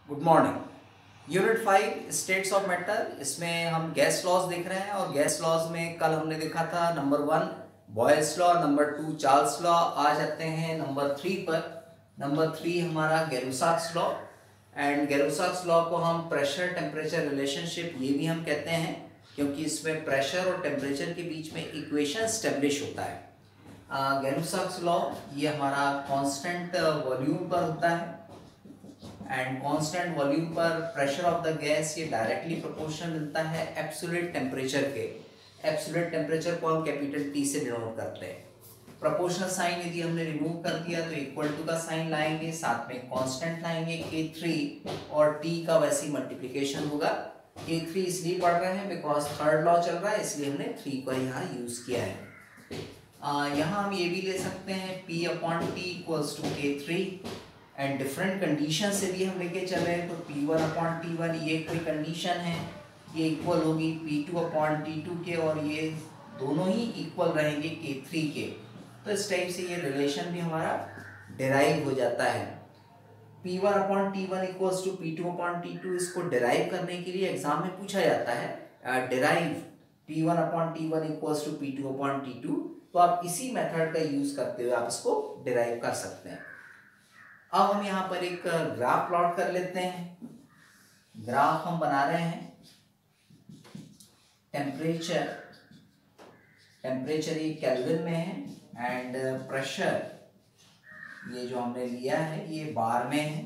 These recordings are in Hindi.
Good morning. Unit 5 states of matter, इसमें हम गैस लॉज देख रहे हैं और गैस लॉज में कल हमने देखा था number 1 Boyle's law, number 2 Charles law. आज आते हैं नंबर 3 पर। नंबर 3 हमारा गैरुसाक्स लॉ, एंड गैरुसाक्स लॉ को हम प्रेशर टेम्परेचर रिलेशनशिप ये भी हम कहते हैं, क्योंकि इसमें प्रेशर और टेम्परेचर के बीच में इक्वेशन स्टेब्लिश होता है। गैरुसाक्स लॉ ये हमारा कांस्टेंट वॉल्यूम पर होता है, एंड कांस्टेंट वॉल्यूम पर प्रेशर ऑफ द गैस ये डायरेक्टली प्रोपोर्शनल मिलता है एब्सोल्यूट टेम्परेचर के। एब्सोल्यूट टेम्परेचर को हम कैपिटल टी से डिनोट करते हैं। प्रोपोर्शनल साइन यदि हमने रिमूव कर दिया तो इक्वल टू का साइन लाएंगे, साथ में कांस्टेंट लाएंगे K3 और T का वैसी मल्टीप्लिकेशन होगा। K3 इसलिए पढ़ रहे हैं बिकॉज थर्ड लॉ चल रहा है, इसलिए हमने 3 को यहाँ यूज किया है। यहाँ हम ये भी ले सकते हैं P/T equals to K3, and different condition से भी हम लेके चले तो P1/T1 ये कोई कंडीशन है, ये इक्वल होगी P2/T2 के, और ये दोनों ही इक्वल रहेंगे K3 के। तो इस टाइप से ये रिलेशन भी हमारा डिराइव हो जाता है। P1/T1 इक्वल्स टू P2/T2, इसको डिराइव करने के लिए एग्जाम में पूछा जाता है derive P1/T1 equals to P2/T2, तो आप इसी मेथड का यूज करते हुए आप इसको डिराइव कर सकते हैं। अब हम यहाँ पर एक ग्राफ प्लॉट कर लेते हैं। ग्राफ हम बना रहे हैं टेम्परेचर ये केल्विन में है, एंड प्रेशर ये जो हमने लिया है ये बार में है।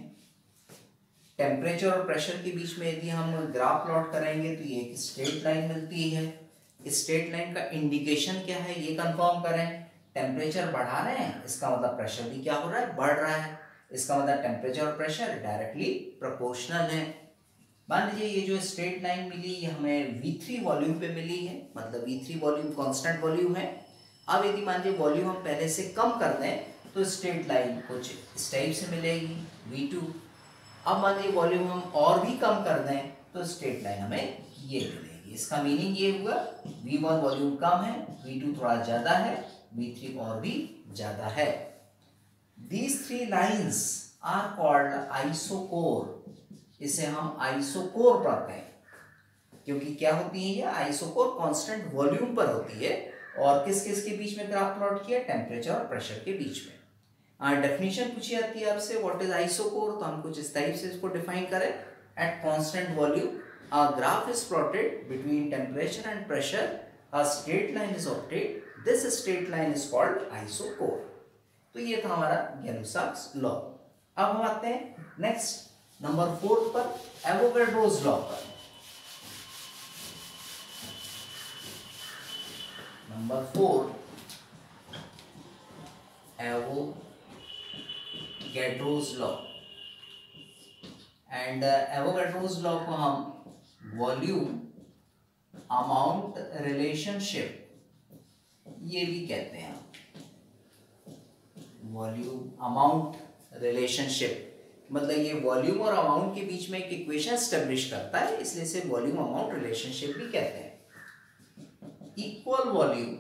टेम्परेचर और प्रेशर के बीच में यदि हम ग्राफ प्लॉट करेंगे तो ये एक स्ट्रेट लाइन मिलती है। इस स्ट्रेट लाइन का इंडिकेशन क्या है ये कंफर्म करें। टेम्परेचर बढ़ा रहे हैं, इसका मतलब प्रेशर भी क्या हो रहा है, बढ़ रहा है। इसका मतलब टेम्परेचर और प्रेशर डायरेक्टली प्रोपोर्शनल है। मान लीजिए ये जो स्ट्रेट लाइन मिली ये हमें V3 वॉल्यूम पे मिली है, मतलब V3 वॉल्यूम कांस्टेंट वॉल्यूम है। अब यदि मान लीजिए वॉल्यूम हम पहले से कम कर दें तो स्ट्रेट लाइन कुछ इस टाइप से मिलेगी V2। अब मान लीजिए वॉल्यूम हम और भी कम कर दें तो स्ट्रेट लाइन हमें ये मिलेगी। इसका मीनिंग ये हुआ V1 वॉल्यूम कम है, V2 थोड़ा ज़्यादा है, V3 और भी ज़्यादा है। These three lines are called isochore। इसे हम आइसोकोर पढ़ते हैं, क्योंकि क्या होती है ये आइसोकोर कांस्टेंट वॉल्यूम पर होती है। और किस किस के बीच में ग्राफ प्लॉट किया, टेम्परेचर और प्रेशर के बीच में। डेफिनेशन पूछी जाती है आपसे व्हाट इज आइसोकोर, तो हम कुछ इस टाइप से इसको डिफाइन करें। At constant volume a graph is plotted between temperature and pressure, a straight line is obtained, this straight line is called isochore। तो ये था हमारा गैरुसाक्स लॉ। अब हम आते हैं नेक्स्ट नंबर 4 पर, एवोगैड्रोस लॉ पर। Number 4 Avogadro's law, and Avogadro's law को हम वॉल्यूम अमाउंट रिलेशनशिप ये भी कहते हैं। वॉल्यूम अमाउंट रिलेशनशिप मतलब ये वॉल्यूम और अमाउंट के बीच में एक इक्वेशन स्टेब्लिश करता है, इसलिए इसे वॉल्यूम अमाउंट रिलेशनशिप भी कहते हैं। Equal volume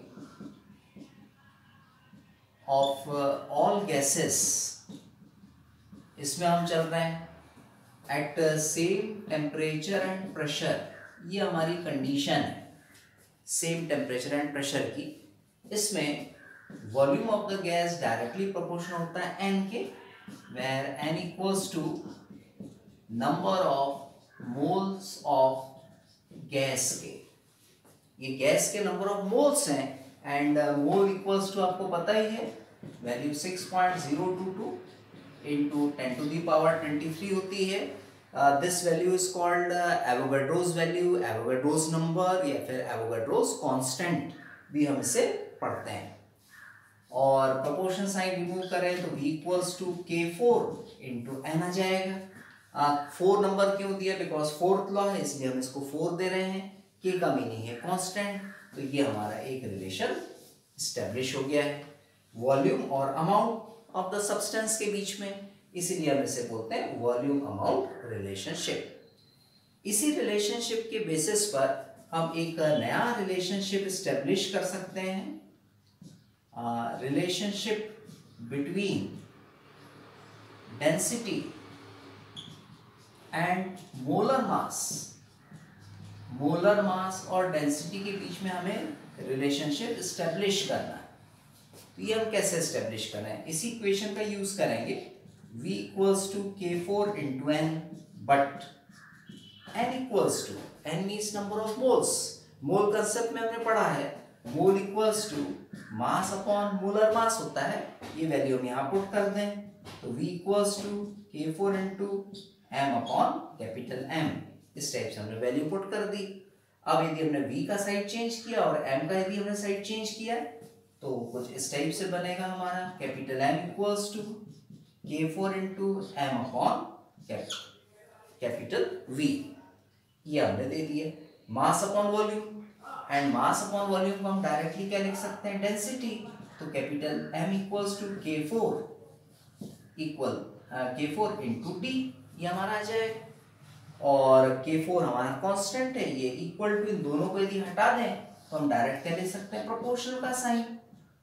of all gases, इसमें हम चल रहे हैं at same temperature and pressure, ये हमारी कंडीशन है सेम टेम्परेचर एंड प्रेशर की। इसमें volume of the gas directly proportional होता है n के, where n equals to number of moles of gas के। ये गैस के नंबर ऑफ मोल्स हैं, एंड मोल इक्वल्स टू आपको पता ही है वैल्यू 6.022 इंटू 10⁻23 होती है। This value is called Avogadro's value, Avogadro's number, या फिर एवोगैड्रोस कांस्टेंट भी हम इसे पढ़ते हैं। और प्रोपोर्शन साइन रिमूव करें तो V equals to K4 into n आ जाएगा। 4 नंबर क्यों दिया, बिकॉज फोर्थ लॉ है इसलिए हम इसको 4 दे रहे हैं। K का मीनिंग है कांस्टेंट, तो ये हमारा एक रिलेशन स्टैब्लिश हो गया है वॉल्यूम और अमाउंट ऑफ द सब्सटेंस के बीच में, इसीलिए हम इसे बोलते हैं वॉल्यूम अमाउंट रिलेशनशिप। इसी रिलेशनशिप के बेसिस पर हम एक नया रिलेशनशिप स्टैब्लिश कर सकते हैं, relationship between density and molar मास और डेंसिटी के बीच में हमें रिलेशनशिप स्टेब्लिश करना है। तो ये हम कैसे स्टेब्लिश कर रहे हैं, इसी इक्वेशन का यूज करेंगे, V equals to K4 into N, but N equals to, N means number of moles, mole concept में हमने पढ़ा है, mole equals to mass upon molar mass होता है, ये वैल्यू हम यहाँ पुट कर दें, तो V equals to K4 into M upon capital M, इस टाइप से हमने वैल्यू पुट कर दी। अब यदि हमने V का साइड चेंज किया और M का यदि हमने साइड चेंज किया तो कुछ इस टाइप से बनेगा हमारा, capital M equals to K4 into M upon capital V, ये हमने दे दिया। Mass upon volume, and mass upon volume को हम डायरेक्टली क्या लिख सकते हैं, डेंसिटी, तो capital M equals to K4 into D, ये हमारा आ जाएगा, और K4 हमारा कांस्टेंट है, ये इक्वल टू, इन दोनों को यदि हटा दें तो हम डायरेक्ट क्या ले सकते हैं, प्रोपोर्शनल का साइन,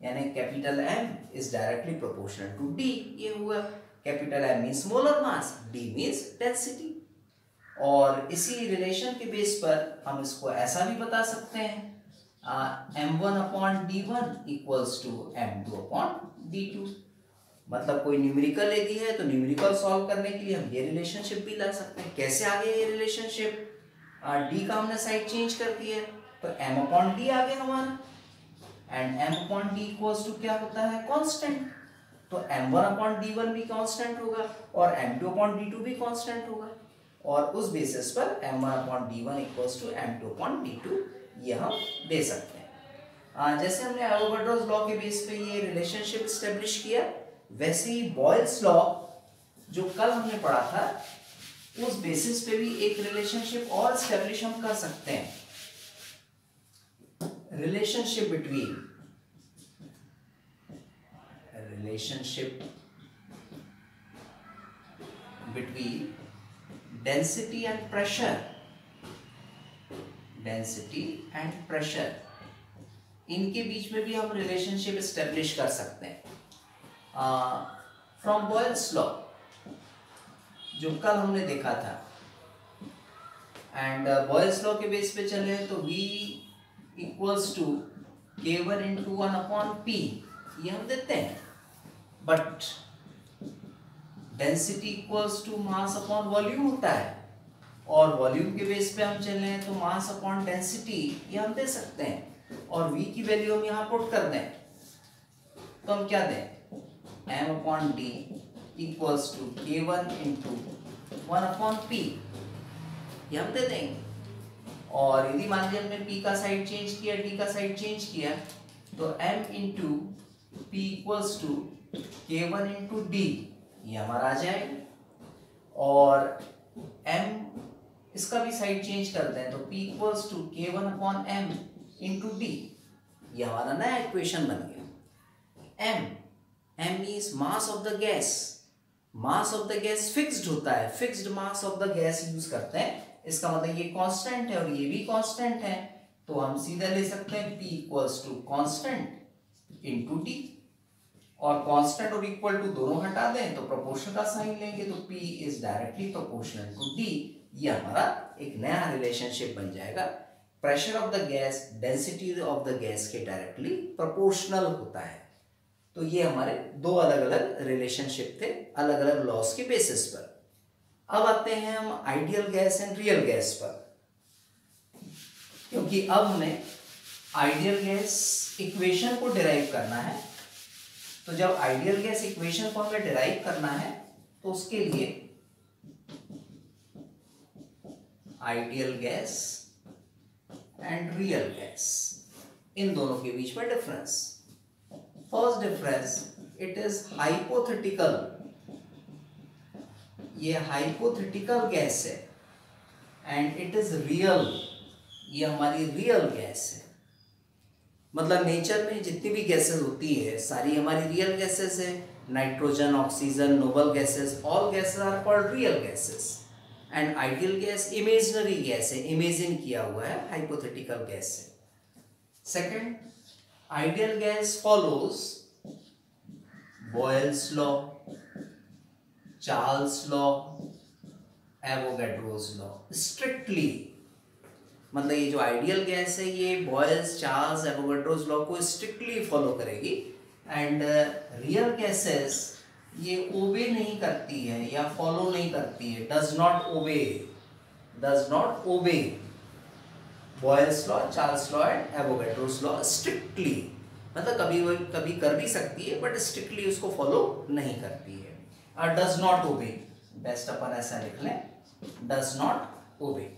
यानी capital M is directly proportional to D, ये हुआ। Capital M means molar mass, D means density, और इसी रिलेशन के बेस पर हम इसको ऐसा भी बता सकते हैं, M1 upon D1 equals to M2 upon D2, मतलब कोई न्यूमेरिकल यदि है तो न्यूमेरिकल सॉल्व करने के लिए हम ये रिलेशनशिप भी ला सकते हैं। कैसे आ गया ये रिलेशनशिप, D का हमने साइड चेंज कर दिया तो M अपॉन D आ गया हमारा, and M upon D equals to क्या होता है, कांस्टेंट, तो M1 अपॉन D1 भी कांस्टेंट होगा और M2 अपॉन D2 भी कांस्टेंट होगा, और उस बेसिस पर M1 upon D1 equals to M2 upon D2 ये हम दे सकते हैं। जैसे हमने एवोगाड्रोस लॉ के बेस पे ये रिलेशनशिप स्टेब्लिश किया, वैसे ही बॉयल्स लॉ जो कल हमने पढ़ा था उस बेसिस पे भी एक रिलेशनशिप और स्टेब्लिश हम कर सकते हैं, relationship between density and pressure, इनके बीच में भी हम रिलेशनशिप स्टेब्लिश कर सकते हैं फ्रॉम बॉयल्स लॉ जो कल हमने देखा था, एंड बॉयल्स लॉ के बेस पे चले तो V equals to K1 into 1 upon P, ये हम देते हैं, but density equals to mass upon volume होता है, और वॉल्यूम के बेस पे हम चले तो मास अपॉन डेंसिटी ये हम दे सकते हैं, और V की वैल्यू हम यहाँ पुट कर दें तो हम क्या दें, M upon D equals to K1 into 1 upon P, ये हम दे देंगे, और यदि मान लीजिए हमने P का साइड चेंज किया, D का साइड चेंज किया, तो M into P equals to K1 into D, ये हमारा आ जाएगा, और M इसका भी साइड चेंज करते हैं तो P equals to K1 upon M into D, ये हमारा नया इक्वेशन बन गया। M means mass of the gas, mass of the gas fixed होता है, fixed mass of the gas use करते हैं, इसका मतलब ये कांस्टेंट है और ये भी कांस्टेंट है, तो हम सीधा ले सकते हैं P equals to constant into D, और कांस्टेंट और इक्वल टू दोनों हटा दें तो प्रोपोर्शनल का साइन लेंगे, तो P is directly proportional to D, ये हमारा एक नया रिलेशनशिप बन जाएगा। Pressure of the gas density of the gas के डायरेक्टली प्रोपोर्शनल होता है। तो ये हमारे दो अलग अलग रिलेशनशिप थे अलग अलग लॉस के बेसिस पर। अब आते हैं हम ideal gas and real gas पर, क्योंकि अब हमें आइडियल गैस इक्वेशन को डिराइव करना है। तो जब आइडियल गैस इक्वेशन को हमें डिराइव करना है तो उसके लिए ideal gas and real gas, इन दोनों के बीच में difference. First difference, it is hypothetical, ये हाइपोथेटिकल गैस है, एंड इट इज रियल, ये हमारी रियल गैस है। मतलब नेचर में जितनी भी गैसेस होती है सारी हमारी रियल गैसेस है, nitrogen, oxygen, noble gases, all gases are called real gases, and ideal gas imaginary gas है, इमेजिन किया हुआ है, हाइपोथेटिकल गैस है। Second, ideal gas follows Boyle's law, Charles law, Avogadro's law strictly, मतलब ये जो आइडियल गैस है ये बॉयल्स चार्ल्स एवोगैड्रोस लॉ को स्ट्रिक्टली फॉलो करेगी, एंड रियल गैसेस ये ओबे नहीं करती है या फॉलो नहीं करती है, does not obey boils law, Charles law and Avogadro's law strictly, मतलब कभी कर भी सकती है बट स्ट्रिक्टली उसको फॉलो नहीं करती है। और डज नॉट ओबे, बेस्ट अपन ऐसा लिख लें, डज नॉट ओबे।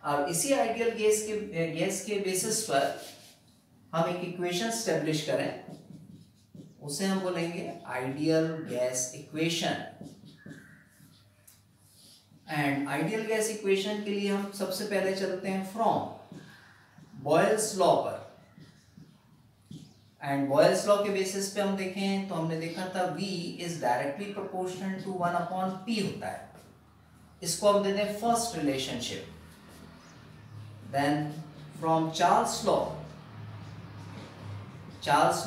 अब इसी आइडियल गैस के बेसिस पर हम एक इक्वेशन स्टेब्लिश करें, उसे हम बोलेंगे ideal gas equation. And ideal gas equation के लिए हम सबसे पहले चलते हैं फ्रॉम बॉयल्स लॉ पर, एंड बॉयल्स लॉ के बेसिस पे हम देखें तो हमने देखा था V is directly proportional to 1/P होता है, इसको हम देते हैं first relationship. Then from Charles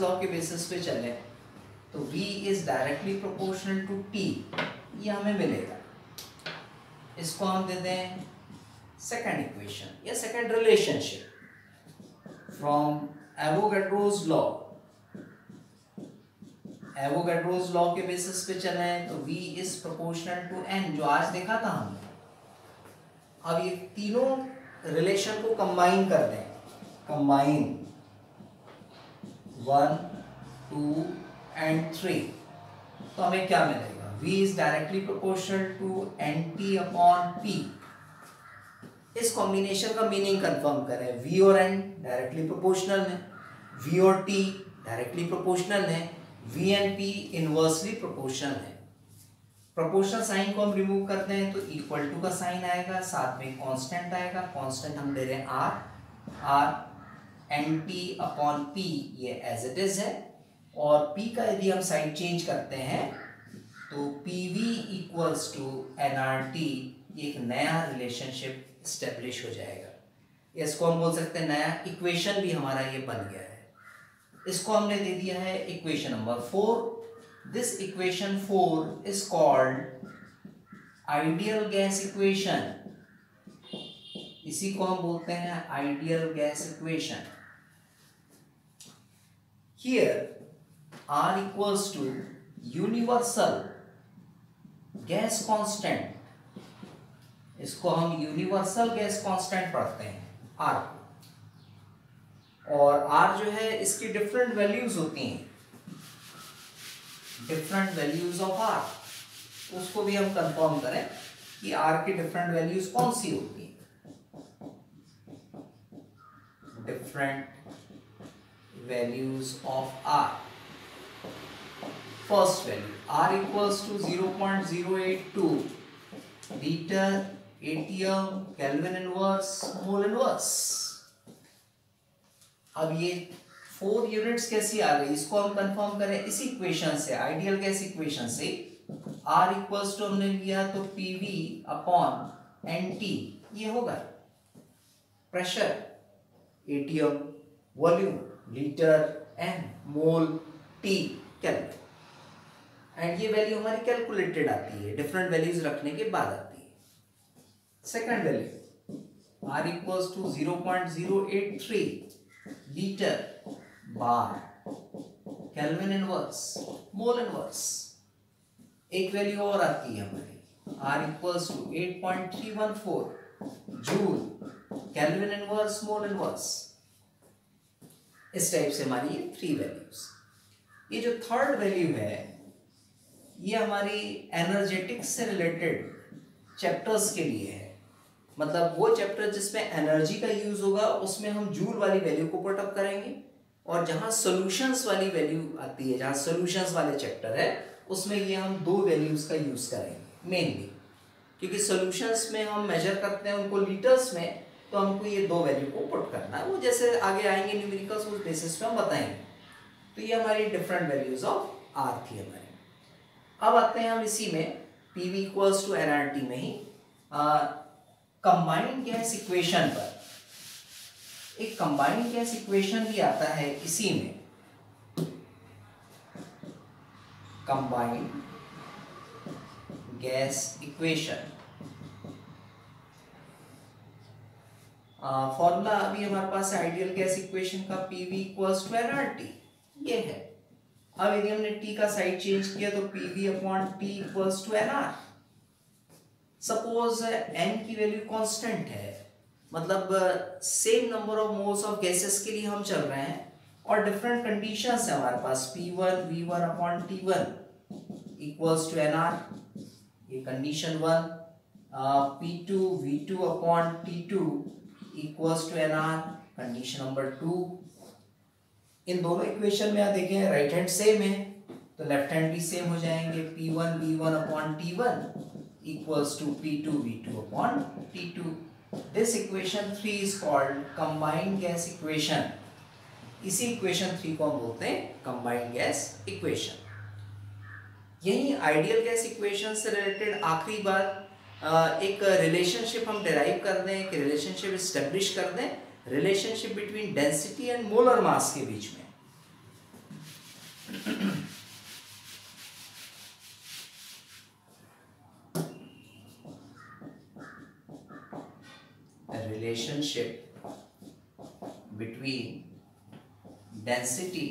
law के बेसिस पे चले तो V is directly proportional to T, ये हमें मिलेगा, इसको हम दे दें सेकंड इक्वेशन या second relationship. From Avogadro's law के बेसिस पे चले तो V is proportional to N, जो आज देखा था हमने। अब ये तीनों रिलेशन को कंबाइन कर दें, कंबाइन 1, 2 एंड 3, तो हमें क्या मिलेगा, V is directly proportional to NT/P। इस कॉम्बिनेशन का मीनिंग कंफर्म करें, V और N डायरेक्टली प्रोपोर्शनल है, V और T डायरेक्टली प्रोपोर्शनल है, V and P inversely proportional है। प्रोपोर्शनल साइन को हम रिमूव करते हैं तो इक्वल टू का साइन आएगा, साथ में कांस्टेंट आएगा, कांस्टेंट हम दे रहे हैं R NT/P, ये एज इट इज है, और P का यदि हम साइन चेंज करते हैं तो PV इक्वल्स टू NRT, ये एक नया रिलेशनशिप स्टेब्लिश हो जाएगा। इसको हम बोल सकते हैं नया इक्वेशन भी हमारा ये बन गया है। इसको हमने दे दिया है equation number 4। This equation 4 is called ideal gas equation, इसी को हम बोलते हैं ideal gas equation. Here R equals to universal gas constant, इसको हम यूनिवर्सल गैस कांस्टेंट पढ़ते हैं R को, और R जो है इसकी डिफरेंट वैल्यूज होती हैं, डिफरेंट वैल्यूज ऑफ R, उसको भी हम कंफर्म करें कि R की डिफरेंट वैल्यूज कौन सी होती हैं। Different values of R, first value R equals to 0.082 litre ATM kelvin inverse mole inverse. अब ये 4 यूनिट्स कैसी आ गई, इसको हम कंफर्म करें इसी इक्वेशन से, आइडियल गैस इक्वेशन से। R इक्वल्स टू हमने लिया तो PV/NT, ये होगा pressure, ATM volume, litre N, mole T, kelvin, and ये वैल्यू हमारी कैलकुलेटेड आती है, डिफरेंट वैल्यूज रखने के बाद आती है। Second value R equals to 0.083 litre bar kelvin inverse mole inverse. एक वैल्यू और आती है हमारी, R equals to 8.314 joule kelvin inverse mole inverse. इस टाइप से हमारी ये 3 वैल्यूज। ये जो थर्ड वैल्यू है ये हमारी एनर्जेटिक्स से रिलेटेड चैप्टर्स के लिए है, मतलब वो चैप्टर जिसमें एनर्जी का यूज होगा उसमें हम जूल वाली वैल्यू को पुट अप करेंगे, और जहां सॉल्यूशंस वाली वैल्यू आती है, जहां सॉल्यूशंस वाले चैप्टर है उसमें ये हम 2 वैल्यूज का यूज करेंगे मेनली, क्योंकि सॉल्यूशंस में हम मेजर करते हैं उनको लीटर्स में, तो हमको ये 2 वैल्यू को पुट करना है, वो जैसे आगे आएंगे न्यूमेरिकल्स उस बेसिस पे हम बताएंगे। तो ये हमारी डिफरेंट वैल्यूज ऑफ R थी हमारी। अब आते हैं हम इसी में PV इक्वल्स टू NRT में ही कंबाइंड गैस इक्वेशन पर। एक कंबाइंड गैस इक्वेशन भी आता है इसी में, कंबाइंड गैस इक्वेशन। फॉर्मूला अभी हमारे पास आइडियल गैस इक्वेशन का PV इक्वल्स टू nRT ये है। अब यदि हमने T का साइड चेंज किया तो PV upon T equals to nR। Suppose n की वैल्यू कांस्टेंट है, मतलब same number of moles of gases के लिए हम चल रहे हैं और डिफरेंट कंडीशंस है हमारे पास। P1 V1 upon T1 equals to nR, ये condition 1। P2 V2 upon T2 equals to nR, condition number 2। इन दोनों इक्वेशन में आप देखें राइट हैंड सेम है तो लेफ्ट हैंड भी सेम हो जाएंगे। P1 V1 upon T1 equals to P2 V2 upon T2. This equation 3 is called combined gas equation. इसी इक्वेशन 3 को हम बोलते हैं combined gas equation. यही आइडियल गैस इक्वेशन से रिलेटेड आखिरी बार एक रिलेशनशिप हम डिराइव कर दें, एक रिलेशनशिप एस्टेब्लिश कर दें, relationship between density and molar mass के बीच में। Relationship between density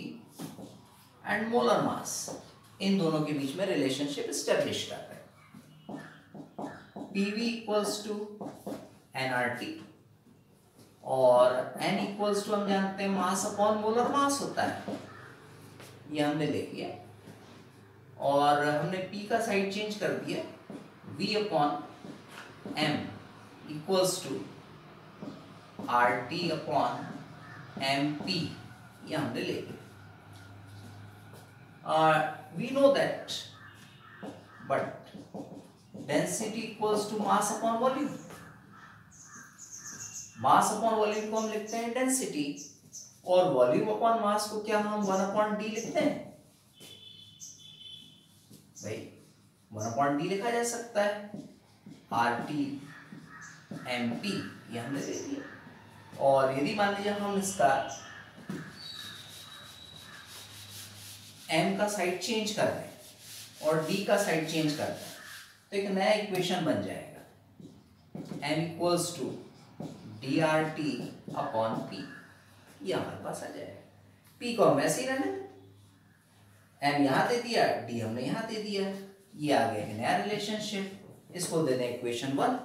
and molar mass, इन दोनों के बीच में रिलेशनशिप एस्टेब्लिश कर रहे हैं। PV इक्वल्स टू nRT और N इक्वल्स टू हम जानते हैं मास अपॉन मोलर मास होता है, ये हमने ले लिया और हमने P का साइड चेंज कर दिया। V upon M equals to RT upon MP, ये हमने ले लिया। We know that, but density equals to mass upon volume. Mass upon volume को हम लिखते हैं डेंसिटी और वॉल्यूम अपॉन मास को क्या हम 1 अपॉन डी लिखते हैं? भाई 1 अपॉन डी लिखा जा सकता है। RT MP ये हमने दे दिया और यदि मान लीजिए हम इसका M का साइड चेंज कर दें और D का साइड चेंज कर दें तो एक नया इक्वेशन बन जाएगा। M equals to DRT upon P, ये हमारे पास आ जाएगा। P को हम ऐसे ही रहने, M यहाँ दे दिया, D हमने यहाँ दे दिया, ये आ गया नया रिलेशनशिप। इसको दे दें equation 1।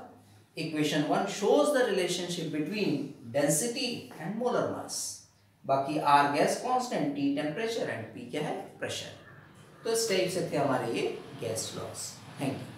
Equation 1 shows the relationship between density and molar mass. बाकी R gas constant, T temperature and P क्या है? प्रेशर। तो इस टाइप से थे हमारे ये गैस लॉस। Thank you.